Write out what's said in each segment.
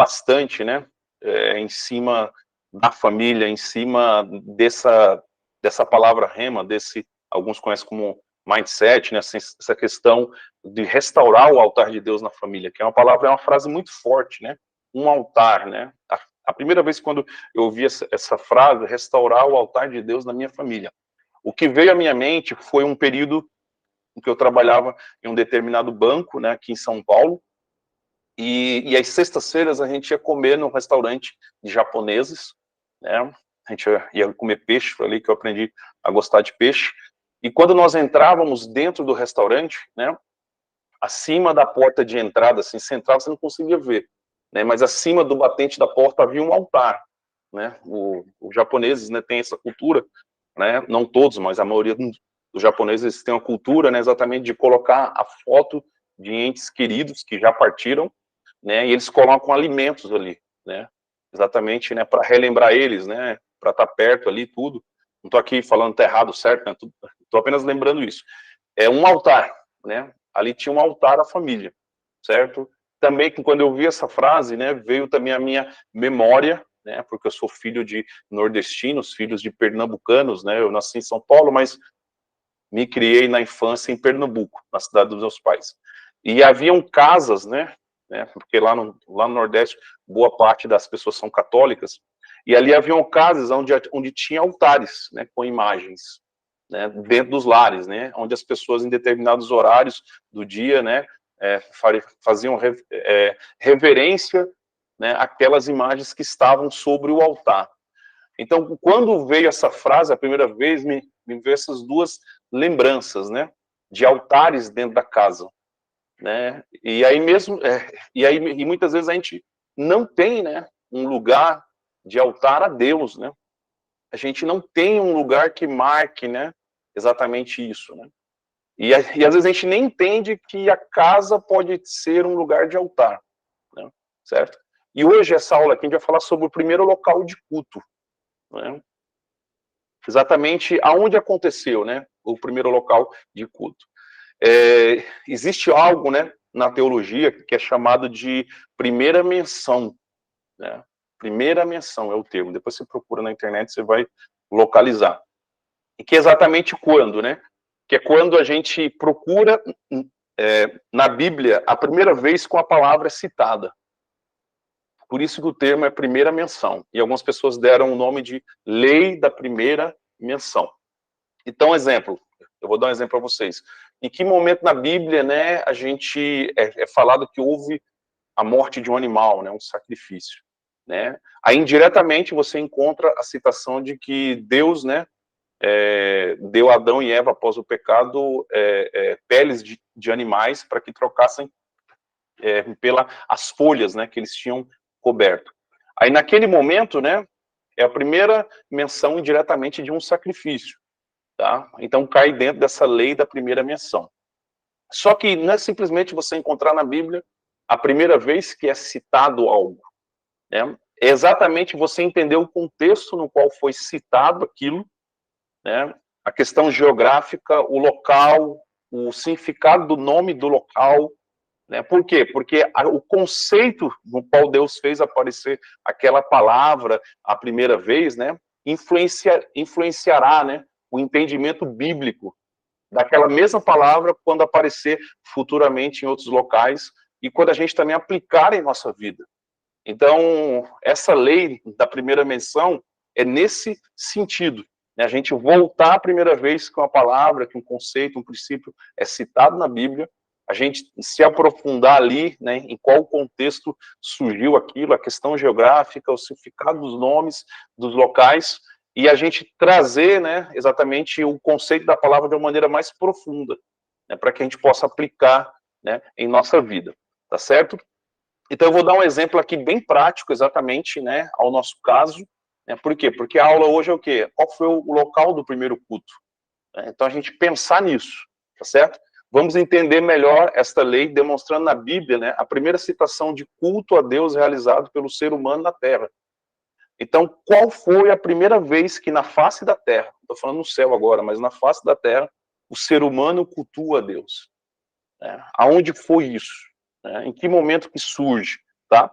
bastante, né, em cima da família, em cima dessa palavra rema, alguns conhecem como mindset, né, essa questão de restaurar o altar de Deus na família, que é uma frase muito forte, né, um altar, né, a primeira vez quando eu ouvi essa frase, restaurar o altar de Deus na minha família, o que veio à minha mente foi um período em que eu trabalhava em um determinado banco, né, aqui em São Paulo, e às sextas-feiras a gente ia comer num restaurante de japoneses, né, a gente ia comer peixe, foi ali que eu aprendi a gostar de peixe, e quando nós entrávamos dentro do restaurante, né, acima da porta de entrada, assim, você entrava, você não conseguia ver, né, mas acima do batente da porta havia um altar, né, os japoneses, né, têm essa cultura, né, não todos, mas a maioria dos japoneses têm uma cultura, né, exatamente de colocar a foto de entes queridos que já partiram, né, e eles colocam alimentos ali, né, exatamente, né, para relembrar eles, né, para estar perto ali, tudo. Não estou aqui falando tá errado, certo, né, estou apenas lembrando isso. É um altar, né, ali tinha um altar à família, certo? Também, quando eu vi essa frase, né, veio também a minha memória, né, porque eu sou filho de nordestinos, filhos de pernambucanos, né, eu nasci em São Paulo, mas me criei na infância em Pernambuco, na cidade dos meus pais. E haviam casas, né, porque lá no Nordeste, boa parte das pessoas são católicas, e ali haviam casas onde tinha altares, né, com imagens, né, dentro dos lares, né, onde as pessoas em determinados horários do dia, né, faziam reverência, né, aquelas imagens que estavam sobre o altar. Então, quando veio essa frase, a primeira vez, me veio essas duas lembranças, né, de altares dentro da casa, né, e aí mesmo, e muitas vezes a gente não tem, né, um lugar de altar a Deus, né, a gente não tem um lugar que marque, né, exatamente isso, né, e às vezes a gente nem entende que a casa pode ser um lugar de altar, né, certo? E hoje essa aula aqui a gente vai falar sobre o primeiro local de culto, né, exatamente aonde aconteceu, né, o primeiro local de culto. Existe algo, né, na teologia que é chamado de primeira menção, né? Primeira menção é o termo, depois você procura na internet, você vai localizar. E que é exatamente quando, né? Que é quando a gente procura na Bíblia a primeira vez com a palavra citada. Por isso que o termo é primeira menção. E algumas pessoas deram o nome de lei da primeira menção. Então, exemplo, eu vou dar um exemplo para vocês. Em que momento na Bíblia, né, a gente é falado que houve a morte de um animal, né, um sacrifício, né? Aí indiretamente você encontra a citação de que Deus, né, deu a Adão e Eva após o pecado peles de animais para que trocassem pelas folhas, né, que eles tinham coberto. Aí naquele momento, né, é a primeira menção indiretamente de um sacrifício. Tá? Então cai dentro dessa lei da primeira menção. Só que não é simplesmente você encontrar na Bíblia a primeira vez que é citado algo, né? É exatamente você entender o contexto no qual foi citado aquilo, né? A questão geográfica, o local, o significado do nome do local, né? Por quê? Porque o conceito no qual Deus fez aparecer aquela palavra a primeira vez, né? Influenciará, né, o entendimento bíblico daquela mesma palavra quando aparecer futuramente em outros locais e quando a gente também aplicar em nossa vida. Então, essa lei da primeira menção é nesse sentido, né? A gente voltar a primeira vez que uma palavra, que um conceito, um princípio é citado na Bíblia, a gente se aprofundar ali, né, em qual contexto surgiu aquilo, a questão geográfica, o significado dos nomes, dos locais, e a gente trazer, né, exatamente o conceito da palavra de uma maneira mais profunda, né, para que a gente possa aplicar, né, em nossa vida, tá certo? Então eu vou dar um exemplo aqui bem prático, exatamente, né, ao nosso caso, né, por quê? Porque a aula hoje é o quê? Qual foi o local do primeiro culto? Então a gente pensar nisso, tá certo? Vamos entender melhor esta lei, demonstrando na Bíblia, né, a primeira citação de culto a Deus realizado pelo ser humano na Terra. Então, qual foi a primeira vez que na face da Terra, estou falando no céu agora, mas na face da Terra, o ser humano cultua a Deus? Aonde foi isso? Em que momento que surge? Tá?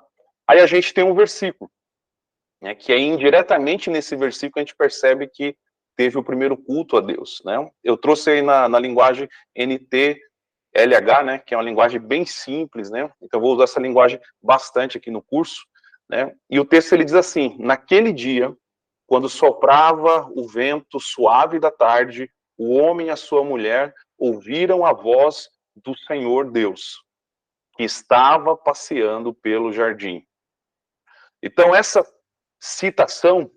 Aí a gente tem um versículo, né, que é indiretamente nesse versículo a gente percebe que teve o primeiro culto a Deus, né? Eu trouxe aí na linguagem NTLH, né, que é uma linguagem bem simples, né? Então eu vou usar essa linguagem bastante aqui no curso, né? E o texto ele diz assim: naquele dia, quando soprava o vento suave da tarde, o homem e a sua mulher ouviram a voz do Senhor Deus, que estava passeando pelo jardim. Então essa citação,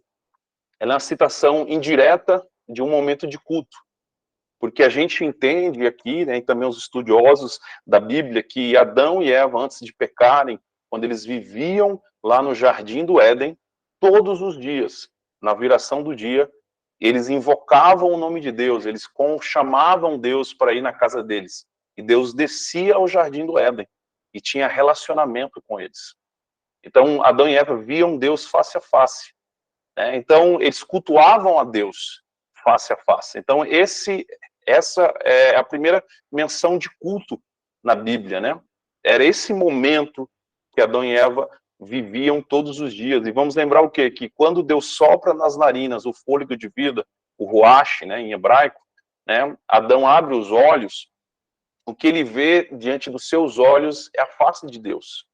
ela é uma citação indireta de um momento de culto, porque a gente entende aqui, né, e também os estudiosos da Bíblia, que Adão e Eva, antes de pecarem, quando eles viviam lá no jardim do Éden, todos os dias, na viração do dia, eles invocavam o nome de Deus, eles chamavam Deus para ir na casa deles, e Deus descia ao jardim do Éden, e tinha relacionamento com eles. Então, Adão e Eva viam Deus face a face, né? Então, eles cultuavam a Deus face a face. Então, essa é a primeira menção de culto na Bíblia, né? Era esse momento que Adão e Eva viviam todos os dias. E vamos lembrar o quê? Que quando Deus sopra nas narinas o fôlego de vida, o ruach, né, em hebraico, né, Adão abre os olhos, o que ele vê diante dos seus olhos é a face de Deus.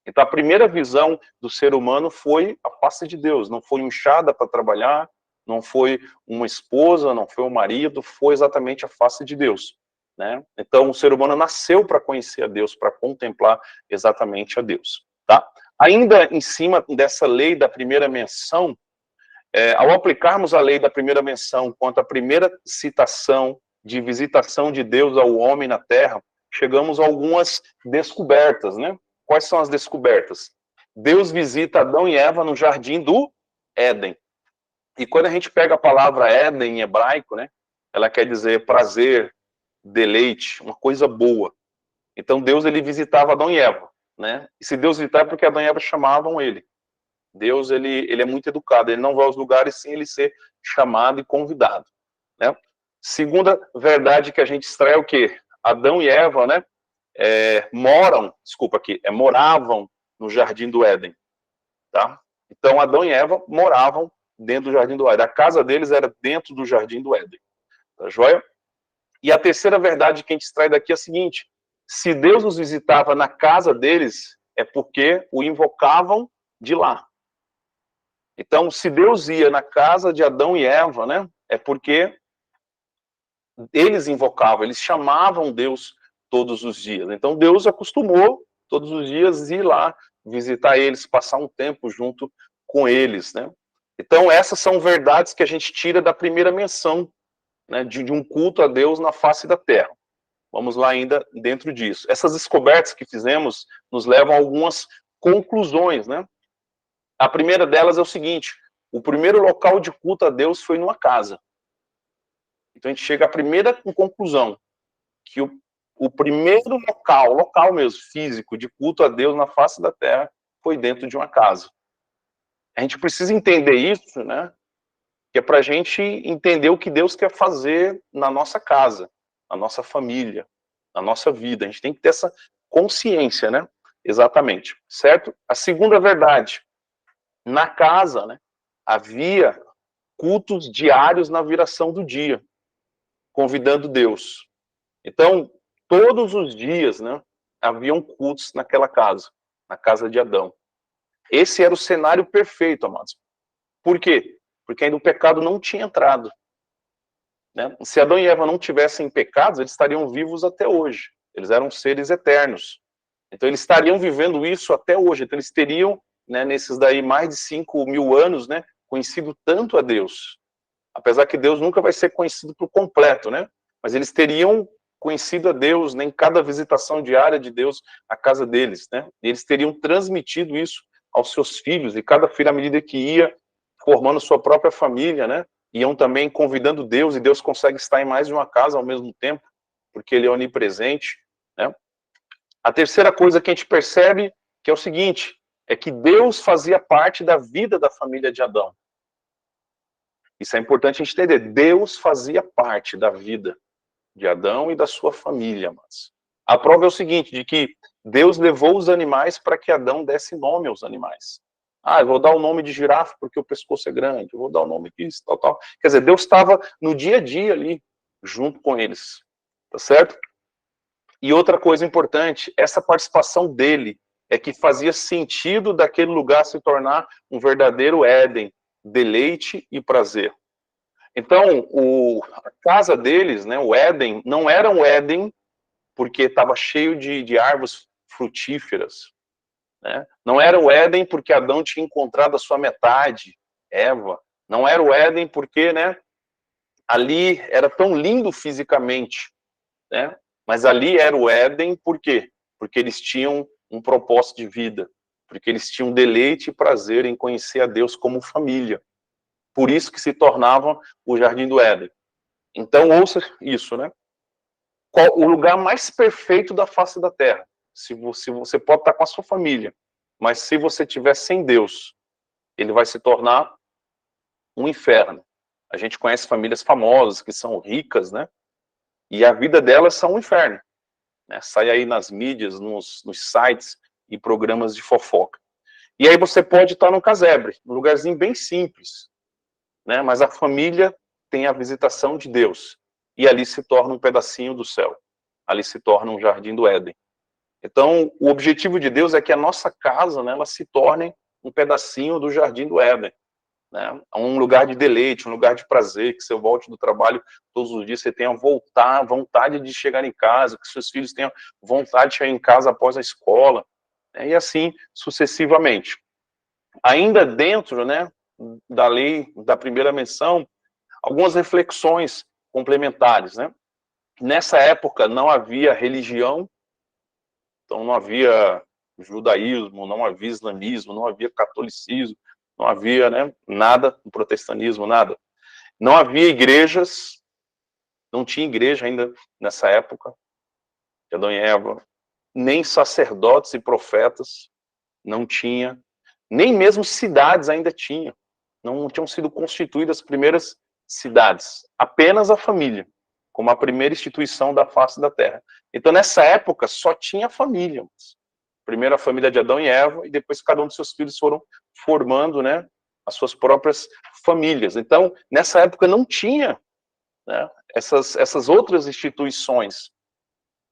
Então, a primeira visão do ser humano foi a face de Deus. Não foi uma enxada para trabalhar, não foi uma esposa, não foi um marido, foi exatamente a face de Deus, né? Então, o ser humano nasceu para conhecer a Deus, para contemplar exatamente a Deus, tá? Ainda em cima dessa lei da primeira menção, ao aplicarmos a lei da primeira menção quanto à primeira citação de visitação de Deus ao homem na terra, chegamos a algumas descobertas, né? Quais são as descobertas? Deus visita Adão e Eva no jardim do Éden. E quando a gente pega a palavra Éden em hebraico, né, ela quer dizer prazer, deleite, uma coisa boa. Então Deus ele visitava Adão e Eva, né? E se Deus visitava é porque Adão e Eva chamavam ele. Deus ele é muito educado, ele não vai aos lugares sem ele ser chamado e convidado, né? Segunda verdade que a gente extrai é o quê? Adão e Eva, né, moravam no jardim do Éden, tá? Então Adão e Eva moravam dentro do jardim do Éden. A casa deles era dentro do jardim do Éden, tá joia? E a terceira verdade que a gente extrai daqui é a seguinte: se Deus os visitava na casa deles, é porque o invocavam de lá. Então, se Deus ia na casa de Adão e Eva, né, é porque eles invocavam, eles chamavam Deus todos os dias. Então, Deus acostumou todos os dias ir lá visitar eles, passar um tempo junto com eles, né? Então, essas são verdades que a gente tira da primeira menção, né, de um culto a Deus na face da terra. Vamos lá ainda dentro disso. Essas descobertas que fizemos nos levam a algumas conclusões, né? A primeira delas é o seguinte: o primeiro local de culto a Deus foi numa casa. Então a gente chega à primeira conclusão, que o primeiro local mesmo, físico, de culto a Deus na face da terra, foi dentro de uma casa. A gente precisa entender isso, né? Que é para a gente entender o que Deus quer fazer na nossa casa, na nossa família, na nossa vida. A gente tem que ter essa consciência, né? Exatamente, certo? A segunda verdade: na casa, né, havia cultos diários na viração do dia, convidando Deus. Então, todos os dias, né, haviam cultos naquela casa, na casa de Adão. Esse era o cenário perfeito, amados. Por quê? Porque ainda o pecado não tinha entrado, né? Se Adão e Eva não tivessem pecados, eles estariam vivos até hoje. Eles eram seres eternos. Então, eles estariam vivendo isso até hoje. Então, eles teriam, né, nesses daí mais de 5.000 anos, né, conhecido tanto a Deus. Apesar que Deus nunca vai ser conhecido por completo, né? Mas eles teriam conhecido a Deus, né, em cada visitação diária de Deus à casa deles, né? E eles teriam transmitido isso aos seus filhos, e cada filho, à medida que ia formando sua própria família, né, iam também convidando Deus, e Deus consegue estar em mais de uma casa ao mesmo tempo, porque ele é onipresente, né? A terceira coisa que a gente percebe, que é o seguinte, é que Deus fazia parte da vida da família de Adão. Isso é importante a gente entender. Deus fazia parte da vida de Adão e da sua família. Mas a prova é o seguinte, de que Deus levou os animais para que Adão desse nome aos animais. Ah, eu vou dar o nome de girafa porque o pescoço é grande, eu vou dar o nome disso, tal, tal. Quer dizer, Deus estava no dia a dia ali, junto com eles, tá certo? E outra coisa importante, essa participação dele é que fazia sentido daquele lugar se tornar um verdadeiro Éden, deleite e prazer. Então, a casa deles, né, o Éden, não era um Éden porque estava cheio de árvores frutíferas, né? Não era o Éden porque Adão tinha encontrado a sua metade, Eva. Não era o Éden porque, né, ali era tão lindo fisicamente, né? Mas ali era o Éden por quê? Porque eles tinham um propósito de vida, porque eles tinham deleite e prazer em conhecer a Deus como família. Por isso que se tornava o Jardim do Éden. Então, ouça isso, né? Qual o lugar mais perfeito da face da Terra? Se você pode estar com a sua família, mas se você estiver sem Deus, ele vai se tornar um inferno. A gente conhece famílias famosas que são ricas, né? E a vida delas são um inferno, né? Sai aí nas mídias, nos sites e programas de fofoca. E aí você pode estar num casebre, num lugarzinho bem simples, né? Mas a família tem a visitação de Deus. E ali se torna um pedacinho do céu. Ali se torna um jardim do Éden. Então, o objetivo de Deus é que a nossa casa, né, ela se torne um pedacinho do jardim do Éden. Né? Um lugar de deleite, um lugar de prazer, que você volte do trabalho todos os dias, você tenha vontade de chegar em casa, que seus filhos tenham vontade de chegar em casa após a escola, né? E assim sucessivamente. Ainda dentro, né, da lei da primeira menção, algumas reflexões complementares, né? Nessa época não havia religião, então não havia judaísmo, não havia islamismo, não havia catolicismo, não havia, né, nada do protestantismo, nada. Não havia igrejas, não tinha igreja ainda nessa época, de Adão e Eva, nem sacerdotes e profetas, não tinha, nem mesmo cidades ainda tinha, não tinham sido constituídas as primeiras cidades, apenas a família, como a primeira instituição da face da terra. Então, nessa época, só tinha família. Primeiro a família de Adão e Eva, e depois cada um dos seus filhos foram formando, né, as suas próprias famílias. Então, nessa época não tinha, né, essas outras instituições.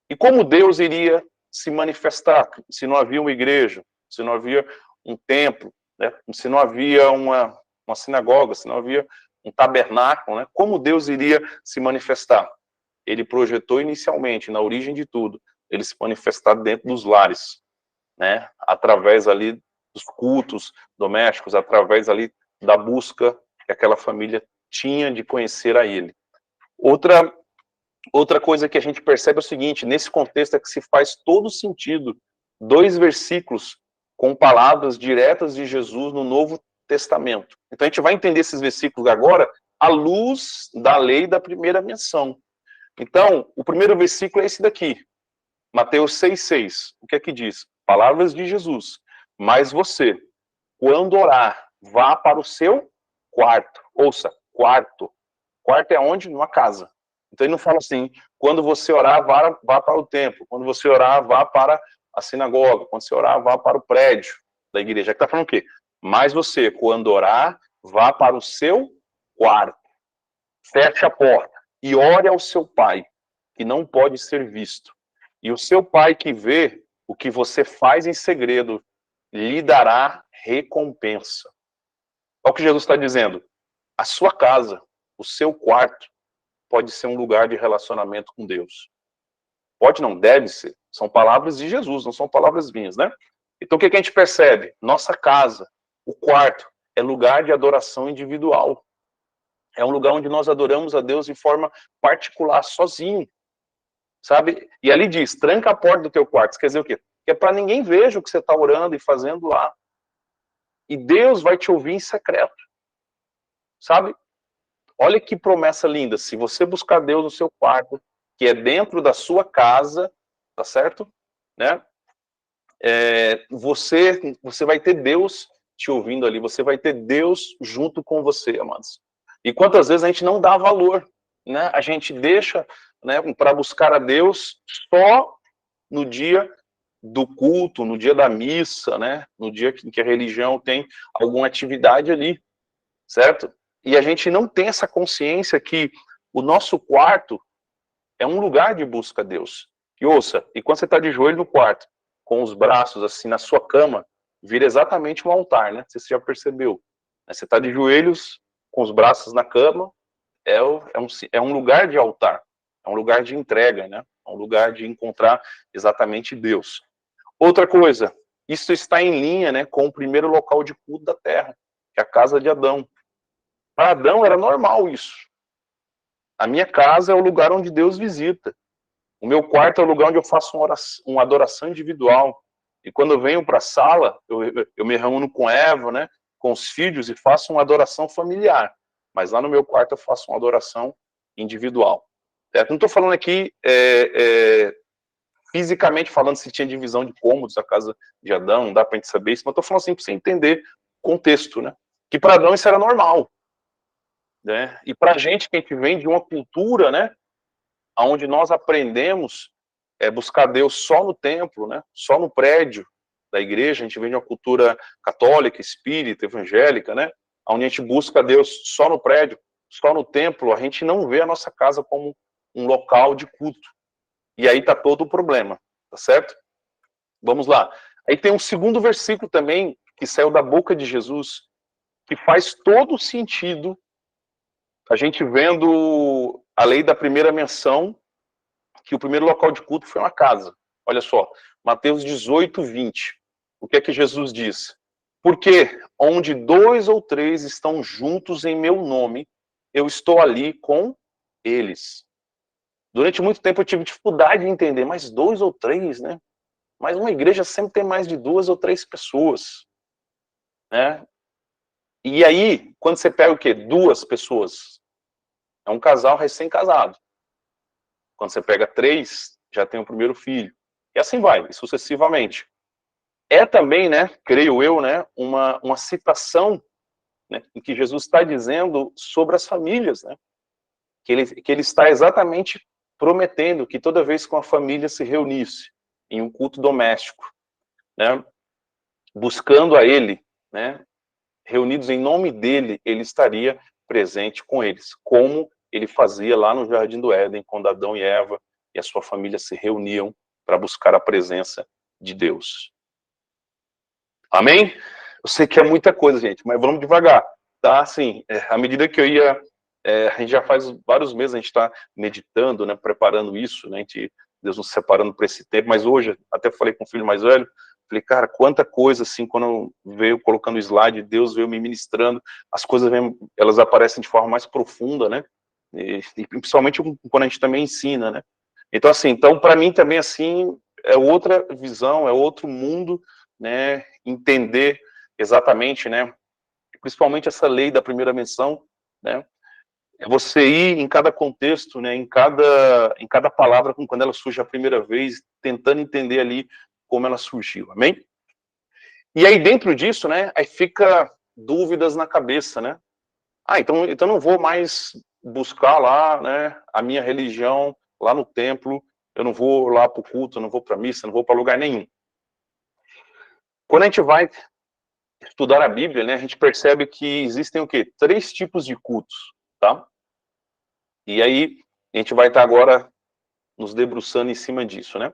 E como Deus iria se manifestar se não havia uma igreja, se não havia um templo, né, se não havia uma sinagoga, se não havia um tabernáculo, né, como Deus iria se manifestar? Ele projetou inicialmente, na origem de tudo, ele se manifestar dentro dos lares, né, através ali dos cultos domésticos, através ali da busca que aquela família tinha de conhecer a ele. Outra coisa que a gente percebe é o seguinte, nesse contexto é que se faz todo sentido, 2 versículos com palavras diretas de Jesus no Novo Testamento. Então a gente vai entender esses versículos agora à luz da lei da primeira menção. Então, o primeiro versículo é esse daqui, Mateus 6,6. O que é que diz? Palavras de Jesus. Mas você, quando orar, vá para o seu quarto. Ouça, quarto. Quarto é onde? Numa casa. Então ele não fala assim, quando você orar, vá para o templo. Quando você orar, vá para a sinagoga. Quando você orar, vá para o prédio da igreja. Aqui está falando o quê? Mas você, quando orar, vá para o seu quarto. Feche a porta e ore ao seu pai, que não pode ser visto. E o seu pai que vê o que você faz em segredo, lhe dará recompensa. Olha o que Jesus está dizendo. A sua casa, o seu quarto, pode ser um lugar de relacionamento com Deus. Pode não, deve ser. São palavras de Jesus, não são palavras minhas, né? Então o que a gente percebe? Nossa casa, o quarto, é lugar de adoração individual. É um lugar onde nós adoramos a Deus de forma particular, sozinho. Sabe? E ali diz, tranca a porta do teu quarto. Isso quer dizer o quê? Que é para ninguém veja o que você está orando e fazendo lá. E Deus vai te ouvir em secreto. Sabe? Olha que promessa linda. Se você buscar Deus no seu quarto, que é dentro da sua casa, tá certo? Né? Você vai ter Deus te ouvindo ali. Você vai ter Deus junto com você, amados. E quantas vezes a gente não dá valor, né? A gente deixa, né, para buscar a Deus só no dia do culto, no dia da missa, né? No dia que a religião tem alguma atividade ali, certo? E a gente não tem essa consciência que o nosso quarto é um lugar de busca a Deus. E ouça, e quando você está de joelho no quarto, com os braços assim na sua cama, vira exatamente um altar, né? Você já percebeu? Você está de joelhos, com os braços na cama, é um lugar de altar, é um lugar de entrega, né? É um lugar de encontrar exatamente Deus. Outra coisa, isso está em linha, né, com o primeiro local de culto da terra, que é a casa de Adão. Para Adão era normal isso. A minha casa é o lugar onde Deus visita. O meu quarto é o lugar onde eu faço uma adoração individual. E quando eu venho para a sala, eu me reúno com Eva, né, com os filhos, e faço uma adoração familiar. Mas lá no meu quarto eu faço uma adoração individual. Não estou falando aqui fisicamente falando se tinha divisão de cômodos a casa de Adão, não dá para a gente saber isso, mas estou falando assim para você entender o contexto, né? Que para Adão isso era normal, né? E para a gente que vem de uma cultura, né, onde nós aprendemos buscar Deus só no templo, né? Só no prédio da igreja, a gente vem de uma cultura católica, espírita, evangélica, né? Onde a gente busca Deus só no prédio, só no templo, a gente não vê a nossa casa como um local de culto. E aí está todo o problema, tá certo? Vamos lá. Aí tem um segundo versículo também, que saiu da boca de Jesus, que faz todo sentido, a gente vendo a lei da primeira menção, que o primeiro local de culto foi uma casa. Olha só, Mateus 18, 20. O que é que Jesus diz? Porque onde 2 ou 3 estão juntos em meu nome, eu estou ali com eles. Durante muito tempo eu tive dificuldade de entender, mas 2 ou 3, né? Mas uma igreja sempre tem mais de 2 ou 3 pessoas, né? E aí, quando você pega o quê? 2 pessoas, é um casal recém-casado. Quando você pega 3, já tem o primeiro filho. E assim vai, sucessivamente. É também, né, creio eu, né, uma citação, né, em que Jesus está dizendo sobre as famílias, né? Que ele está exatamente prometendo que toda vez que uma família se reunisse em um culto doméstico, né, buscando a ele, né, reunidos em nome dele, ele estaria presente com eles, como ele fazia lá no Jardim do Éden, quando Adão e Eva e a sua família se reuniam para buscar a presença de Deus. Amém? Eu sei que é muita coisa, gente, mas vamos devagar, tá? Assim, à medida que eu ia... a gente já faz vários meses, a gente está meditando, né, preparando isso, né, Deus nos separando para esse tempo, mas hoje, até falei com o filho mais velho, falei, cara, quanta coisa, assim, quando veio colocando o slide, Deus veio me ministrando, as coisas, elas aparecem de forma mais profunda, né, e principalmente quando a gente também ensina, né. Então, assim, para mim também, assim, é outra visão, é outro mundo, né, entender exatamente, né, principalmente essa lei da primeira menção, né, é você ir em cada contexto, né, em cada palavra, quando ela surge a primeira vez, tentando entender ali como ela surgiu, amém? E aí dentro disso, né, aí fica dúvidas na cabeça, né? Então não vou mais buscar lá, né, a minha religião lá no templo, eu não vou lá para o culto, eu não vou para a missa, não vou para lugar nenhum. Quando a gente vai estudar a Bíblia, né, a gente percebe que existem o quê? 3 tipos de cultos, tá? E aí, a gente vai estar agora nos debruçando em cima disso, né?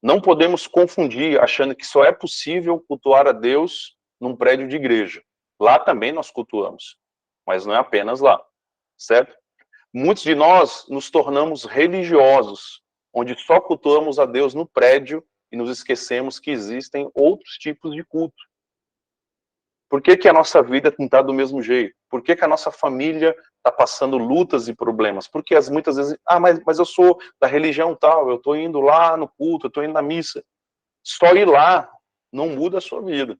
Não podemos confundir achando que só é possível cultuar a Deus num prédio de igreja. Lá também nós cultuamos, mas não é apenas lá, certo? Muitos de nós nos tornamos religiosos, onde só cultuamos a Deus no prédio e nos esquecemos que existem outros tipos de culto. Por que a nossa vida não está do mesmo jeito? Por que a nossa família está passando lutas e problemas? Porque muitas vezes, mas eu sou da religião tal, eu estou indo lá no culto, eu estou indo na missa. Só ir lá não muda a sua vida.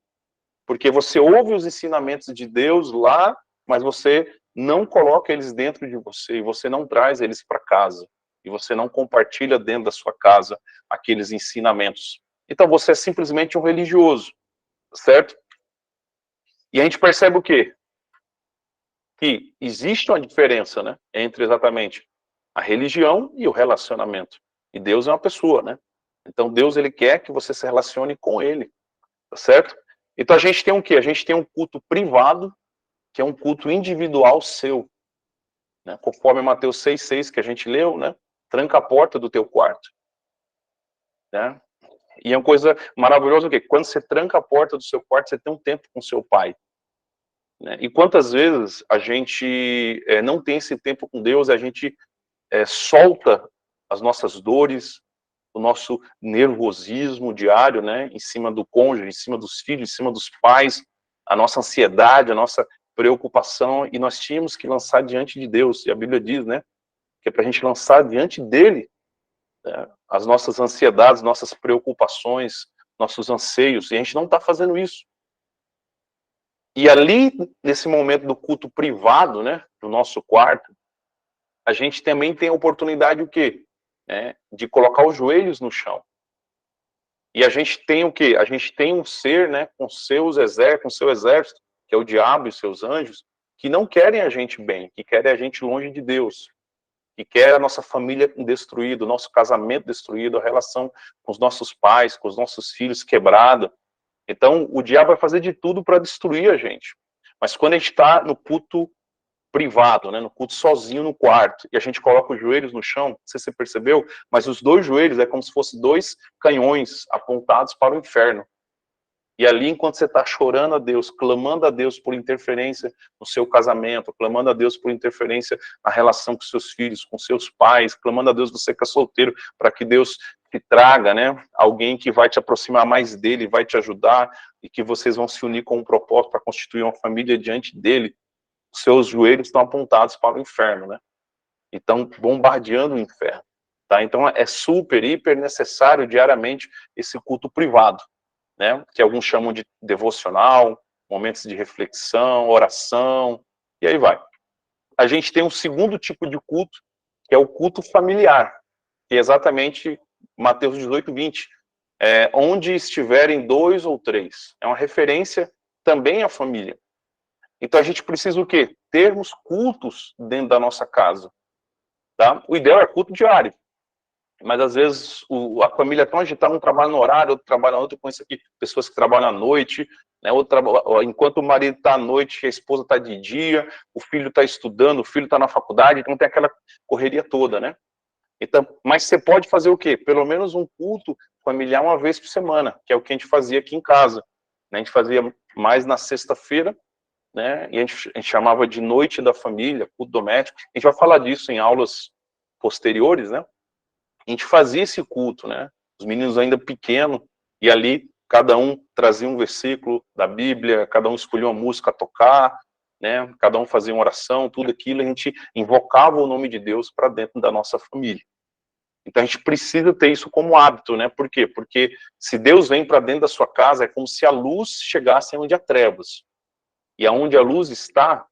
Porque você ouve os ensinamentos de Deus lá, mas você não coloca eles dentro de você, e você não traz eles para casa, e você não compartilha dentro da sua casa aqueles ensinamentos. Então você é simplesmente um religioso, certo? E a gente percebe o quê? Que existe uma diferença, né, entre exatamente a religião e o relacionamento. E Deus é uma pessoa, né? Então Deus, ele quer que você se relacione com ele, tá certo? Então a gente tem o quê? A gente tem um culto privado, que é um culto individual seu, né? Conforme Mateus 6,6 que a gente leu, né? Tranca a porta do teu quarto, né? E é uma coisa maravilhosa o quê? Quando você tranca a porta do seu quarto, você tem um tempo com seu pai, né? E quantas vezes a gente não tem esse tempo com Deus, a gente solta as nossas dores, o nosso nervosismo diário, né, em cima do cônjuge, em cima dos filhos, em cima dos pais, a nossa ansiedade, a nossa preocupação, e nós tínhamos que lançar diante de Deus, e a Bíblia diz, né, que é para a gente lançar diante dele, né, as nossas ansiedades, nossas preocupações, nossos anseios, e a gente não está fazendo isso. E ali, nesse momento do culto privado, né, do nosso quarto, a gente também tem a oportunidade, o quê? De colocar os joelhos no chão. E a gente tem o quê? A gente tem um ser, né, com seu exército, que é o diabo e seus anjos, que não querem a gente bem, que querem a gente longe de Deus, que quer a nossa família destruída, o nosso casamento destruído, a relação com os nossos pais, com os nossos filhos quebrada. Então, o diabo vai fazer de tudo para destruir a gente. Mas quando a gente está no culto privado, né, no culto sozinho no quarto, e a gente coloca os joelhos no chão, não sei se você percebeu, mas os dois joelhos é como se fossem dois canhões apontados para o inferno. E ali, enquanto você está chorando a Deus, clamando a Deus por interferência no seu casamento, clamando a Deus por interferência na relação com seus filhos, com seus pais, clamando a Deus, você que é solteiro, para que Deus te traga, né, alguém que vai te aproximar mais dele, vai te ajudar, e que vocês vão se unir com um propósito para constituir uma família diante dele. Os seus joelhos estão apontados para o inferno, né? E estão bombardeando o inferno, tá? Então é super, hiper necessário diariamente esse culto privado, né? Que alguns chamam de devocional, momentos de reflexão, oração, e aí vai. A gente tem um segundo tipo de culto, que é o culto familiar, que é exatamente Mateus 18:20, onde estiverem dois ou três. É uma referência também à família. Então a gente precisa o quê? Termos cultos dentro da nossa casa, tá? O ideal é culto diário, mas às vezes a família é tão agitada, um trabalha no horário, outro trabalha no outro. Eu conheço aqui pessoas que trabalham à noite, né? Enquanto o marido está à noite, a esposa está de dia, o filho está estudando, o filho está na faculdade, então tem aquela correria toda, né? Então, mas você pode fazer o quê? Pelo menos um culto familiar uma vez por semana, que é o que a gente fazia aqui em casa, né? A gente fazia mais na sexta-feira, né? E a gente chamava de noite da família, culto doméstico. A gente vai falar disso em aulas posteriores, né? A gente fazia esse culto, né? Os meninos ainda pequenos, e ali cada um trazia um versículo da Bíblia, cada um escolhia uma música a tocar, né? Cada um fazia uma oração, tudo aquilo, a gente invocava o nome de Deus para dentro da nossa família. Então a gente precisa ter isso como hábito, né? Por quê? Porque se Deus vem para dentro da sua casa, é como se a luz chegasse onde há trevas. E aonde a luz está,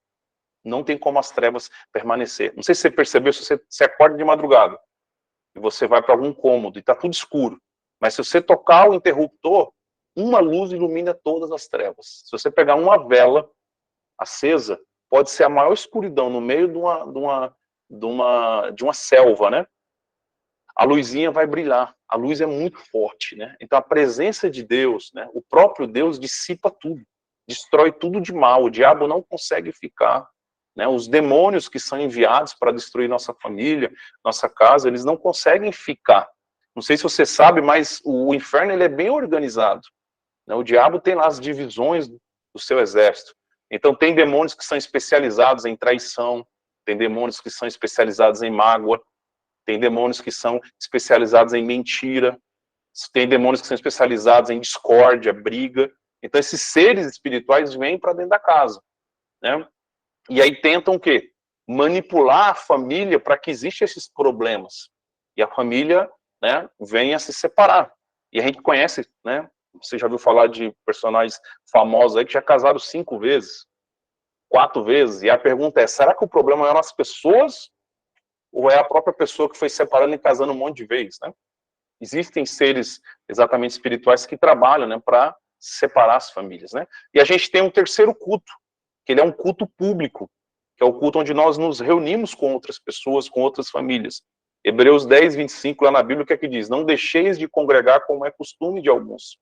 não tem como as trevas permanecer. Não sei se você percebeu, se você acorda de madrugada e você vai para algum cômodo e está tudo escuro, mas se você tocar o interruptor, uma luz ilumina todas as trevas. Se você pegar uma vela acesa, pode ser a maior escuridão no meio de uma selva, né? A luzinha vai brilhar. A luz é muito forte, né? Então a presença de Deus, né? O próprio Deus dissipa tudo, destrói tudo de mal. O diabo não consegue ficar, né? Os demônios que são enviados para destruir nossa família, nossa casa, eles não conseguem ficar. Não sei se você sabe, mas o inferno ele é bem organizado, né? O diabo tem lá as divisões do seu exército. Então tem demônios que são especializados em traição, tem demônios que são especializados em mágoa, tem demônios que são especializados em mentira, tem demônios que são especializados em discórdia, briga. Então esses seres espirituais vêm para dentro da casa, né? E aí tentam o quê? Manipular a família para que existam esses problemas. E a família, né, venha a se separar. E a gente conhece, né? Você já ouviu falar de personagens famosos aí que já casaram 5 vezes, 4 vezes. E a pergunta é, será que o problema é nas pessoas ou é a própria pessoa que foi separando e casando um monte de vezes, né? Existem seres exatamente espirituais que trabalham, né, para separar as famílias, né? E a gente tem um terceiro culto, que ele é um culto público, que é o culto onde nós nos reunimos com outras pessoas, com outras famílias. Hebreus 10, 25, lá na Bíblia, o que é que diz? Não deixeis de congregar como é costume de alguns.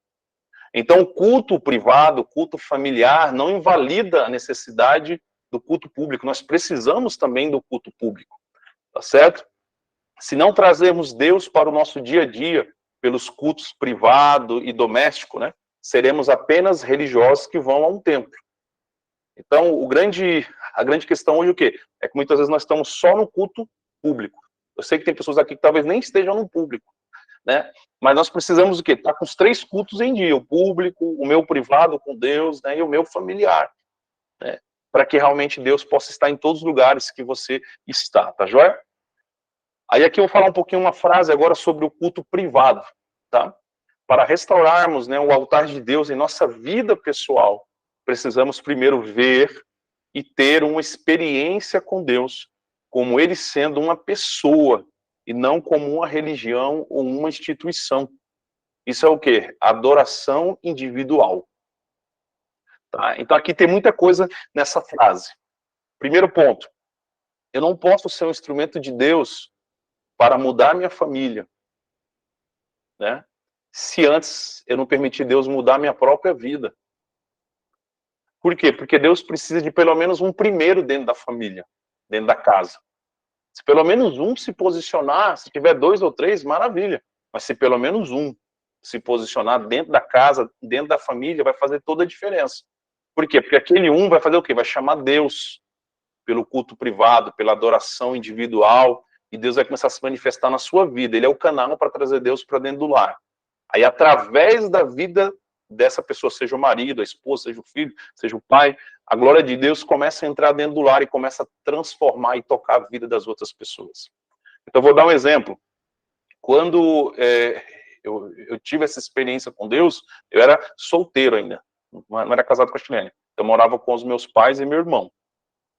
Então, o culto privado, o culto familiar, não invalida a necessidade do culto público. Nós precisamos também do culto público, tá certo? Se não trazermos Deus para o nosso dia a dia, pelos cultos privado e doméstico, né, seremos apenas religiosos que vão a um templo. Então, a grande questão hoje é o quê? É que muitas vezes nós estamos só no culto público. Eu sei que tem pessoas aqui que talvez nem estejam no público, né? Mas nós precisamos o quê? Estar com os 3 cultos em dia, o público, o meu privado com Deus, né, e o meu familiar, né? Para que realmente Deus possa estar em todos os lugares que você está, tá joia? Aí aqui eu vou falar um pouquinho, uma frase agora sobre o culto privado, tá? Para restaurarmos, né, o altar de Deus em nossa vida pessoal, precisamos primeiro ver e ter uma experiência com Deus, como Ele sendo uma pessoa, e não como uma religião ou uma instituição. Isso é o quê? Adoração individual. Tá? Então aqui tem muita coisa nessa frase. Primeiro ponto, eu não posso ser um instrumento de Deus para mudar minha família, né? Se antes eu não permitir Deus mudar minha própria vida. Por quê? Porque Deus precisa de pelo menos um primeiro dentro da família, dentro da casa. Se pelo menos um se posicionar, se tiver 2 ou 3, maravilha. Mas se pelo menos um se posicionar dentro da casa, dentro da família, vai fazer toda a diferença. Por quê? Porque aquele um vai fazer o quê? Vai chamar Deus pelo culto privado, pela adoração individual, e Deus vai começar a se manifestar na sua vida. Ele é o canal para trazer Deus para dentro do lar. Aí, através da vida dessa pessoa, seja o marido, a esposa, seja o filho, seja o pai, a glória de Deus começa a entrar dentro do lar e começa a transformar e tocar a vida das outras pessoas. Então, vou dar um exemplo. Quando eu tive essa experiência com Deus, eu era solteiro ainda, não era casado com a Chilene. Eu morava com os meus pais e meu irmão,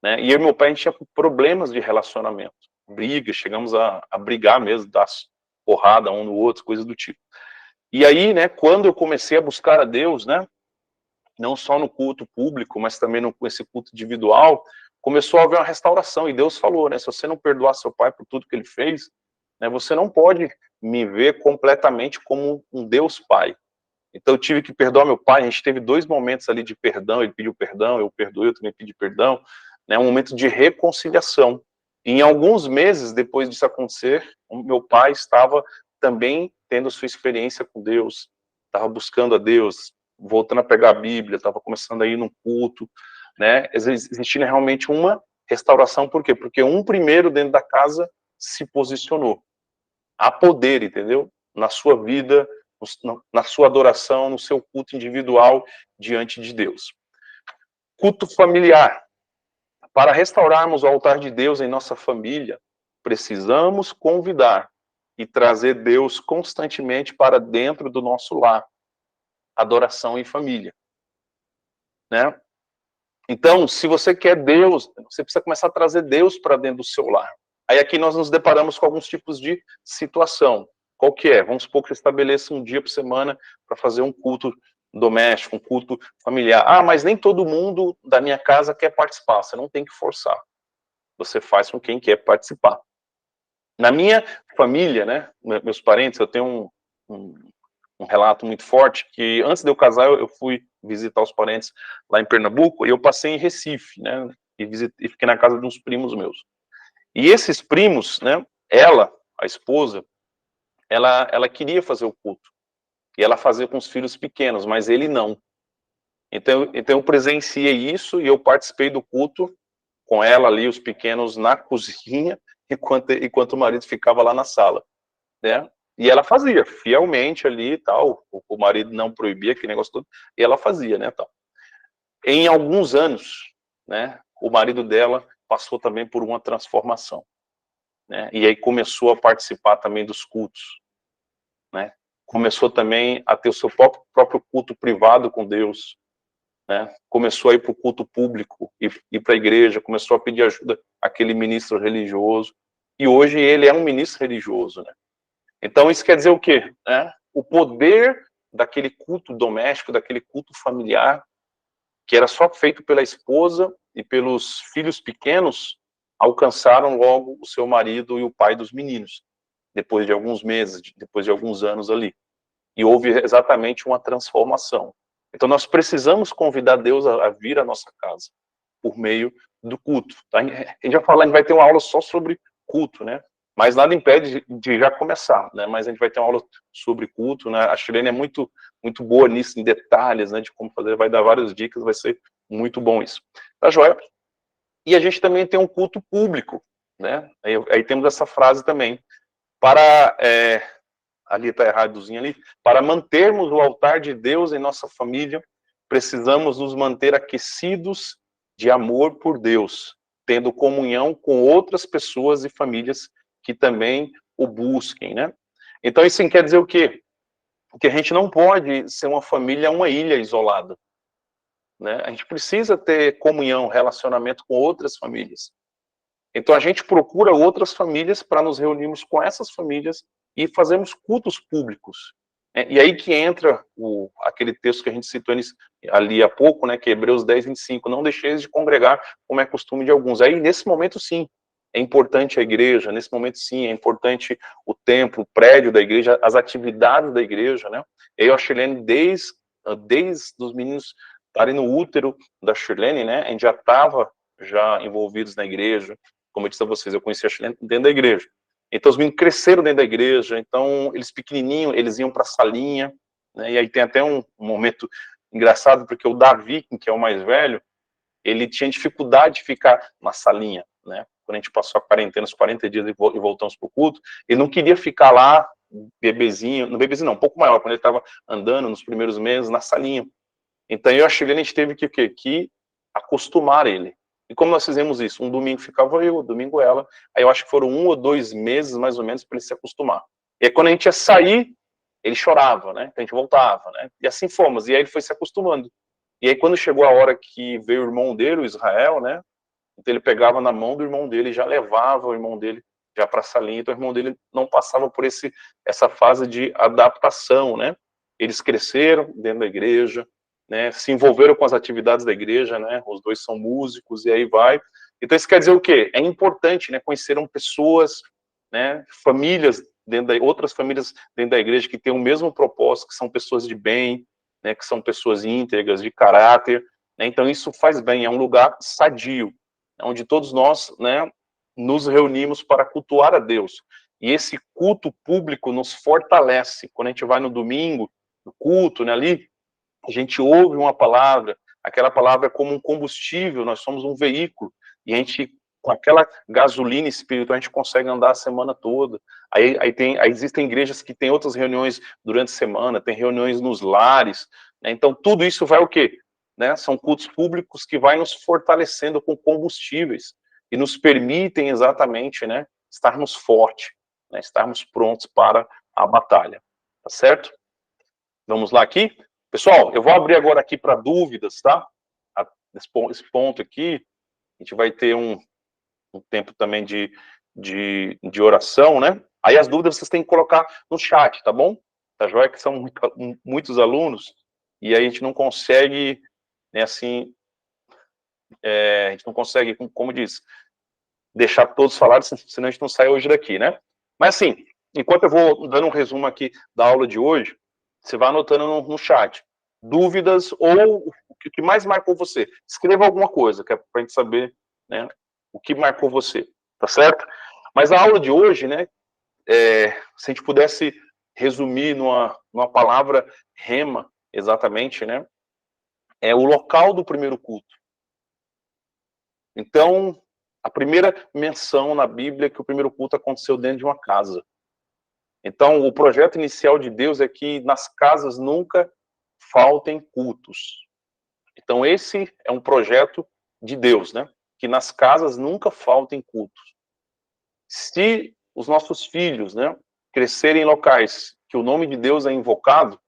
né? E eu e meu pai, a gente tinha problemas de relacionamento, briga, chegamos a brigar mesmo, dar porrada um no outro, coisas do tipo. E aí, né, quando eu comecei a buscar a Deus, né, não só no culto público, mas também nesse culto individual, começou a haver uma restauração. E Deus falou, né, se você não perdoar seu pai por tudo que ele fez, né, você não pode me ver completamente como um Deus Pai. Então eu tive que perdoar meu pai. A gente teve 2 momentos ali de perdão. Ele pediu perdão, eu perdoei, eu também pedi perdão, né, um momento de reconciliação. E em alguns meses depois disso acontecer, o meu pai estava também tendo sua experiência com Deus, estava buscando a Deus, voltando a pegar a Bíblia, estava começando a ir num culto, né, existindo realmente uma restauração. Por quê? Porque um primeiro dentro da casa se posicionou. Há poder, entendeu? Na sua vida, na sua adoração, no seu culto individual diante de Deus. Culto familiar. Para restaurarmos o altar de Deus em nossa família, precisamos convidar e trazer Deus constantemente para dentro do nosso lar. Adoração em família, né? Então, se você quer Deus, você precisa começar a trazer Deus para dentro do seu lar. Aí aqui nós nos deparamos com alguns tipos de situação. Qual que é? Vamos supor que você estabeleça um dia por semana para fazer um culto doméstico, um culto familiar. Ah, mas nem todo mundo da minha casa quer participar. Você não tem que forçar. Você faz com quem quer participar. Na minha família, né, meus parentes, eu tenho um relato muito forte, que antes de eu casar, eu fui visitar os parentes lá em Pernambuco, e eu passei em Recife, né, e fiquei na casa de uns primos meus. E esses primos, né, ela, a esposa, ela queria fazer o culto, e ela fazia com os filhos pequenos, mas ele não. Então eu presenciei isso, e eu participei do culto com ela ali, os pequenos na cozinha, enquanto o marido ficava lá na sala, né? E ela fazia fielmente ali e tal, o marido não proibia aquele negócio todo, e ela fazia, né, tal. Em alguns anos, né, o marido dela passou também por uma transformação, né, e aí começou a participar também dos cultos, né, começou também a ter o seu próprio culto privado com Deus, né, começou a ir para o culto público, ir para a igreja, começou a pedir ajuda àquele ministro religioso, e hoje ele é um ministro religioso, né. Então isso quer dizer o quê? Né? O poder daquele culto doméstico, daquele culto familiar, que era só feito pela esposa e pelos filhos pequenos, alcançaram logo o seu marido e o pai dos meninos. depois de alguns meses, depois de alguns anos ali. E houve exatamente uma transformação. Então nós precisamos convidar Deus a vir à nossa casa, por meio do culto. Tá? A gente a gente vai ter uma aula só sobre culto, né? Mas nada impede de já começar, né? Mas a gente vai ter uma aula sobre culto, né? A Shirlene é muito boa nisso, em detalhes, né? De como fazer, vai dar várias dicas, vai ser muito bom isso. Tá joia? E a gente também tem um culto público, né? Aí temos essa frase também. Para, ali está erradozinho ali, para mantermos o altar de Deus em nossa família, precisamos nos manter aquecidos de amor por Deus, tendo comunhão com outras pessoas e famílias que também o busquem, né? Então isso quer dizer o quê? Que a gente não pode ser uma família, uma ilha isolada, né? A gente precisa ter comunhão, relacionamento com outras famílias. Então a gente procura outras famílias para nos reunirmos com essas famílias e fazermos cultos públicos. E aí que entra aquele texto que a gente citou ali há pouco, né, que é Hebreus 10, 25, não deixeis de congregar, como é costume de alguns. Aí, nesse momento, sim, é importante a igreja, nesse momento, sim, é importante o templo, o prédio da igreja, as atividades da igreja, né. Eu, a Shirlene, desde os meninos estarem no útero da Shirlene, né, a gente já estava envolvidos na igreja. Como eu disse a vocês, eu conheci a Shirlene dentro da igreja. Então, os meninos cresceram dentro da igreja, então, eles pequenininhos, eles iam para a salinha, né, e aí tem até um momento engraçado, porque o Davi, que é o mais velho, ele tinha dificuldade de ficar na salinha, né, quando a gente passou a quarentena, os 40 dias e voltamos para o culto, ele não queria ficar lá, bebezinho, um pouco maior, quando ele estava andando nos primeiros meses, na salinha. Então, eu achei que a gente teve que acostumar ele. E como nós fizemos isso? Um domingo ficava eu, domingo ela. Aí eu acho que foram 1 ou 2 meses, mais ou menos, para ele se acostumar. E aí quando a gente ia sair, ele chorava, né? Então a gente voltava, né? E assim fomos. E aí ele foi se acostumando. E aí quando chegou a hora que veio o irmão dele, o Israel, né? Então ele pegava na mão do irmão dele, já levava o irmão dele já para a salinha. Então o irmão dele não passava por essa fase de adaptação, né? Eles cresceram dentro da igreja, né, se envolveram com as atividades da igreja, né, os dois são músicos, e aí vai. Então isso quer dizer o quê? É importante, né, conheceram pessoas, né, famílias, outras famílias dentro da igreja que têm o mesmo propósito, que são pessoas de bem, né, que são pessoas íntegras, de caráter, né, então isso faz bem, é um lugar sadio, onde todos nós, né, nos reunimos para cultuar a Deus. E esse culto público nos fortalece. Quando a gente vai no domingo, no culto, né, ali, a gente ouve uma palavra, aquela palavra é como um combustível, nós somos um veículo, e a gente, com aquela gasolina espiritual, a gente consegue andar a semana toda. Aí existem igrejas que têm outras reuniões durante a semana, tem reuniões nos lares, né? Então tudo isso vai o quê? Né? São cultos públicos que vai nos fortalecendo com combustíveis, e nos permitem exatamente, né, estarmos fortes, né, estarmos prontos para a batalha, tá certo? Vamos lá aqui? Pessoal, eu vou abrir agora aqui para dúvidas, tá? Esse ponto aqui, a gente vai ter um tempo também de oração, né? Aí as dúvidas vocês têm que colocar no chat, tá bom? Tá joia? Que são muitos alunos, e aí a gente não consegue, né, assim, a gente não consegue, como diz, deixar todos falarem, senão a gente não sai hoje daqui, né? Mas assim, enquanto eu vou dando um resumo aqui da aula de hoje, você vai anotando no chat dúvidas ou o que mais marcou você. Escreva alguma coisa, que é para a gente saber, né, o que marcou você, tá certo? Mas a aula de hoje, né, se a gente pudesse resumir numa palavra rema, exatamente, né, é o local do primeiro culto. Então, a primeira menção na Bíblia é que o primeiro culto aconteceu dentro de uma casa. Então, o projeto inicial de Deus é que nas casas nunca faltem cultos. Então, esse é um projeto de Deus, né? Que nas casas nunca faltem cultos. Se os nossos filhos, né, crescerem em locais que o nome de Deus é invocado,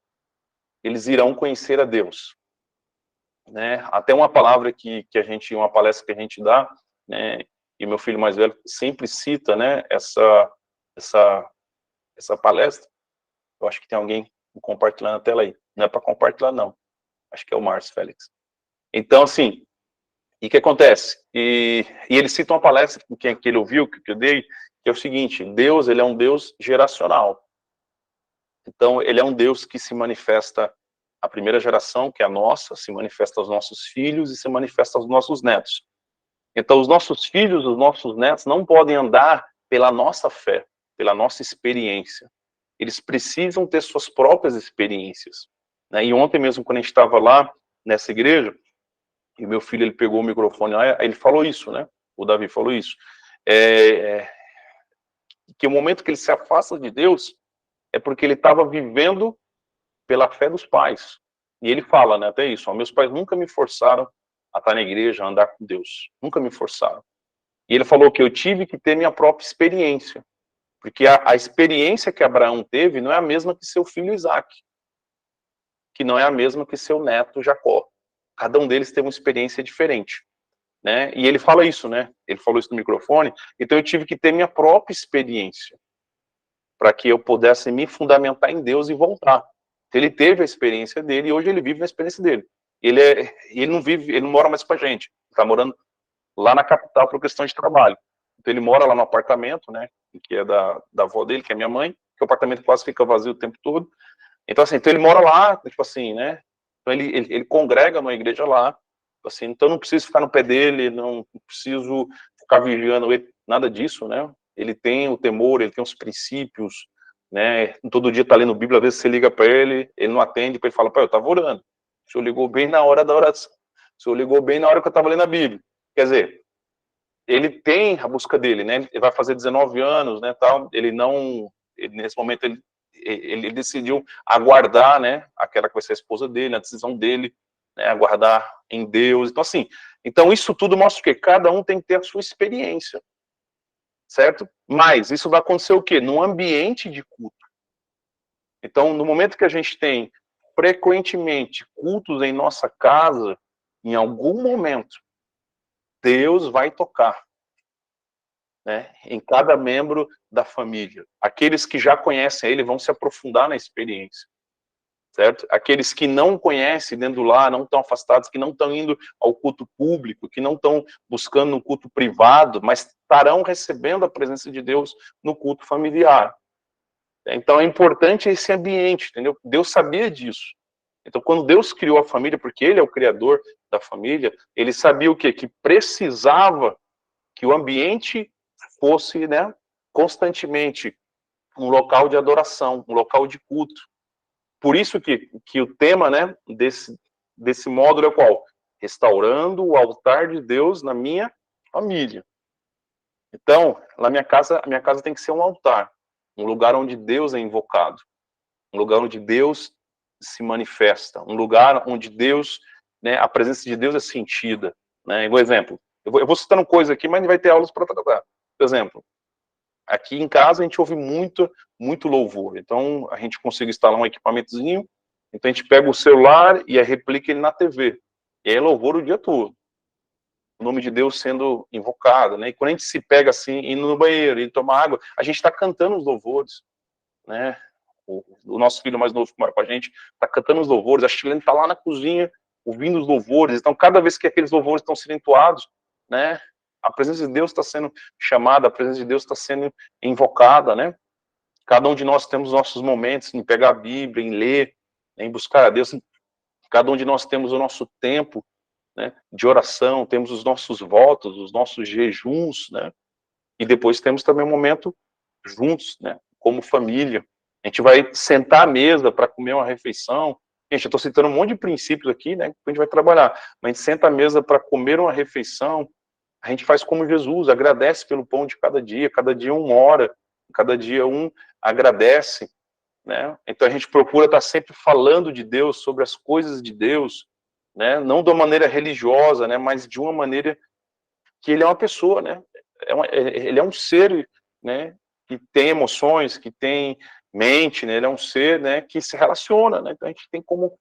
eles irão conhecer a Deus. Né? Até uma palavra uma palestra que a gente dá, né, e meu filho mais velho sempre cita, né, essa palestra. Eu acho que tem alguém compartilhando a tela aí. Não é para compartilhar, não. Acho que é o Márcio Félix. Então, assim, e o que acontece? E ele cita uma palestra que ele ouviu, que eu dei, que é o seguinte: Deus, ele é um Deus geracional. Então, ele é um Deus que se manifesta à primeira geração, que é a nossa, se manifesta aos nossos filhos e se manifesta aos nossos netos. Então, os nossos filhos, os nossos netos não podem andar pela nossa fé, pela nossa experiência. Eles precisam ter suas próprias experiências, né? E ontem mesmo, quando a gente estava lá nessa igreja, e meu filho, ele pegou o microfone lá, ele falou isso, né? O Davi falou isso. Que o momento que ele se afasta de Deus é porque ele estava vivendo pela fé dos pais. E ele fala, né, até isso: ó, meus pais nunca me forçaram a estar na igreja, a andar com Deus. Nunca me forçaram. E ele falou que eu tive que ter minha própria experiência. Porque a experiência que Abraão teve não é a mesma que seu filho Isaac, que não é a mesma que seu neto Jacó. Cada um deles teve uma experiência diferente, né? E ele fala isso, né? Ele falou isso no microfone. Então eu tive que ter minha própria experiência para que eu pudesse me fundamentar em Deus e voltar. Ele teve a experiência dele e hoje ele vive na experiência dele. Ele não vive, ele não mora mais com a gente. Está morando lá na capital por questão de trabalho. Então ele mora lá no apartamento, né? Que é da avó dele, que é minha mãe, que o apartamento quase fica vazio o tempo todo. Então, assim, então ele mora lá, tipo assim, né? Então ele congrega numa igreja lá, assim, então eu não preciso ficar no pé dele, não preciso ficar vigiando ele, nada disso, né? Ele tem o temor, ele tem os princípios, né? Todo dia tá lendo Bíblia, às vezes você liga para ele não atende, ele fala: pai, eu tava orando. O senhor ligou bem na hora da oração. O senhor ligou bem na hora que eu tava lendo a Bíblia. Quer dizer, ele tem a busca dele, né? Ele vai fazer 19 anos, né, tal. Nesse momento ele decidiu aguardar, né, aquela que vai ser a esposa dele, a decisão dele, né, aguardar em Deus. Então, assim, então isso tudo mostra que cada um tem que ter a sua experiência, certo? Mas isso vai acontecer o quê? Num ambiente de culto. Então, no momento que a gente tem frequentemente cultos em nossa casa, em algum momento, Deus vai tocar, né, em cada membro da família. Aqueles que já conhecem ele vão se aprofundar na experiência, certo? Aqueles que não conhecem dentro do lar, não estão afastados, que não estão indo ao culto público, que não estão buscando um culto privado, mas estarão recebendo a presença de Deus no culto familiar. Então é importante esse ambiente, entendeu? Deus sabia disso. Então, quando Deus criou a família, porque Ele é o criador da família, Ele sabia o quê? Que precisava que o ambiente fosse, né, constantemente um local de adoração, um local de culto. Por isso que o tema, né, desse módulo é qual? Restaurando o altar de Deus na minha família. Então, a minha casa tem que ser um altar, um lugar onde Deus é invocado, um lugar onde Deus se manifesta, um lugar onde Deus, né, a presença de Deus é sentida, né? Igual exemplo, eu vou citando coisa aqui, mas vai ter aulas para tratar. Por exemplo, aqui em casa a gente ouve muito louvor, então a gente consegue instalar um equipamentozinho, então a gente pega o celular e replica ele na TV, e aí é louvor o dia todo, o nome de Deus sendo invocado, né? E quando a gente se pega assim, indo no banheiro, indo tomar água, a gente está cantando os louvores, né? O nosso filho mais novo que mora com a gente está cantando os louvores, a Chilene está lá na cozinha ouvindo os louvores, então cada vez que aqueles louvores estão sendo entoados, né, a presença de Deus está sendo chamada, a presença de Deus está sendo invocada, né? Cada um de nós temos nossos momentos em pegar a Bíblia, em ler, em buscar a Deus. Cada um de nós temos o nosso tempo, né, de oração, temos os nossos votos, os nossos jejuns, né? E depois temos também um momento juntos, né, como família. A gente vai sentar à mesa para comer uma refeição. Gente, eu estou citando um monte de princípios aqui, né, que a gente vai trabalhar. Mas a gente senta à mesa para comer uma refeição, a gente faz como Jesus, agradece pelo pão de cada dia um ora, cada dia um agradece, né? Então a gente procura estar sempre falando de Deus, sobre as coisas de Deus, né? Não de uma maneira religiosa, né, mas de uma maneira que ele é uma pessoa, né? Ele é um ser, né, que tem emoções, que tem mente, né? Ele é um ser, né, que se relaciona, né? Então a gente tem como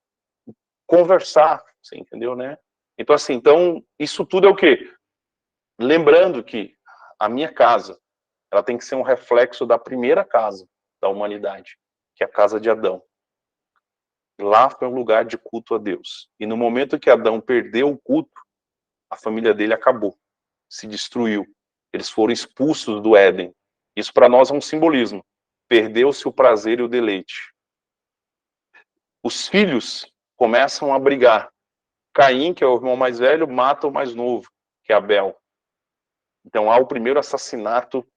conversar, você entendeu, né? Então assim, então isso tudo é o quê? Lembrando que a minha casa, ela tem que ser um reflexo da primeira casa da humanidade, que é a casa de Adão. Lá foi um lugar de culto a Deus. E no momento que Adão perdeu o culto, a família dele acabou, se destruiu. Eles foram expulsos do Éden. Isso para nós é um simbolismo. Perdeu-se o prazer e o deleite. Os filhos começam a brigar. Caim, que é o irmão mais velho, mata o mais novo, que é Abel. Então há o primeiro assassinato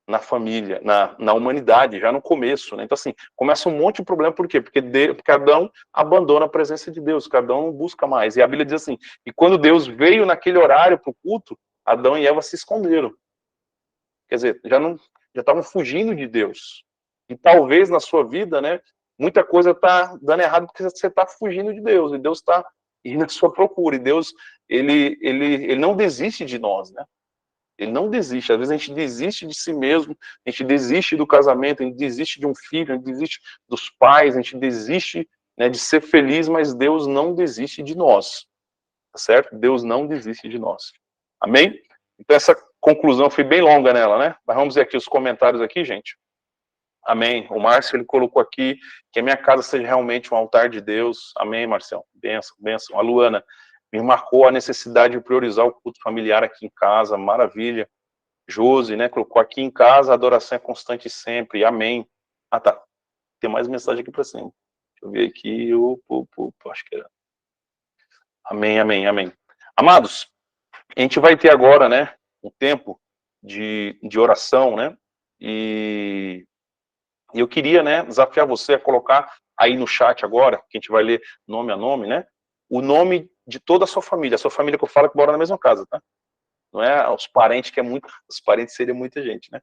na família, na humanidade, já no começo, né? Então assim, começa um monte de problema, por quê? Porque Adão abandona a presença de Deus, Adão não busca mais. E a Bíblia diz assim, e quando Deus veio naquele horário para o culto, Adão e Eva se esconderam. Quer dizer, já estavam fugindo de Deus. E talvez na sua vida, né, muita coisa está dando errado porque você está fugindo de Deus, e Deus está indo à sua procura, e Deus, ele não desiste de nós, né? Ele não desiste. Às vezes a gente desiste de si mesmo, a gente desiste do casamento, a gente desiste de um filho, a gente desiste dos pais, a gente desiste, né, de ser feliz, mas Deus não desiste de nós, tá certo? Deus não desiste de nós. Amém? Então essa conclusão foi bem longa nela, né? Mas vamos ver aqui os comentários aqui, gente. Amém. O Márcio, ele colocou aqui que a minha casa seja realmente um altar de Deus. Amém, Marcião. Benção, benção. A Luana me marcou a necessidade de priorizar o culto familiar aqui em casa. Maravilha. Josi, né, colocou aqui em casa a adoração é constante sempre. Amém. Ah, tá. Tem mais mensagem aqui para cima. Deixa eu ver aqui. Acho que era. Amém, amém, amém. Amados, a gente vai ter agora, né, um tempo de oração, né, e eu queria, né, desafiar você a colocar aí no chat agora, que a gente vai ler nome a nome, né, o nome de toda a sua família que eu falo que mora na mesma casa, tá? Não é os parentes, que é muito, os parentes seriam muita gente, né?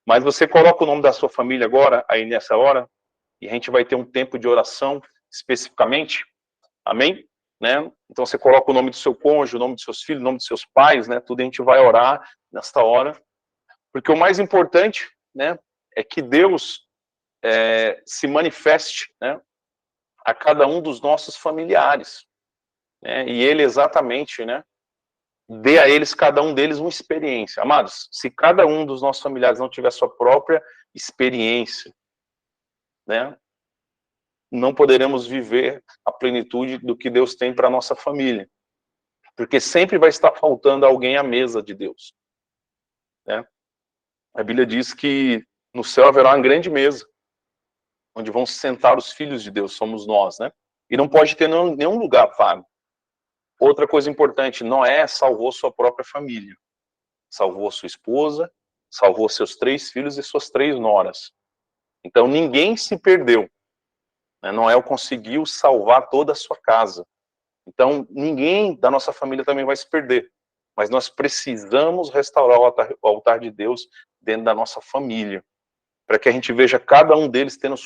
Mas você coloca o nome da sua família agora, aí nessa hora, e a gente vai ter um tempo de oração especificamente, amém? Né? Então você coloca o nome do seu cônjuge, o nome dos seus filhos, o nome dos seus pais, né? Tudo a gente vai orar nesta hora, porque o mais importante, né, é que Deus se manifeste, né, a cada um dos nossos familiares, né? E Ele exatamente, né, dê a eles, cada um deles, uma experiência. Amados, se cada um dos nossos familiares não tiver sua própria experiência, né, não poderemos viver a plenitude do que Deus tem para a nossa família. Porque sempre vai estar faltando alguém à mesa de Deus, né? A Bíblia diz que no céu haverá uma grande mesa, onde vão se sentar os filhos de Deus, somos nós, né? E não pode ter nenhum lugar vago. Outra coisa importante, Noé salvou sua própria família. Salvou sua esposa, salvou seus 3 filhos e suas 3 noras. Então ninguém se perdeu, né? Noé conseguiu salvar toda a sua casa. Então ninguém da nossa família também vai se perder. Mas nós precisamos restaurar o altar de Deus dentro da nossa família, para que a gente veja cada um deles tendo sua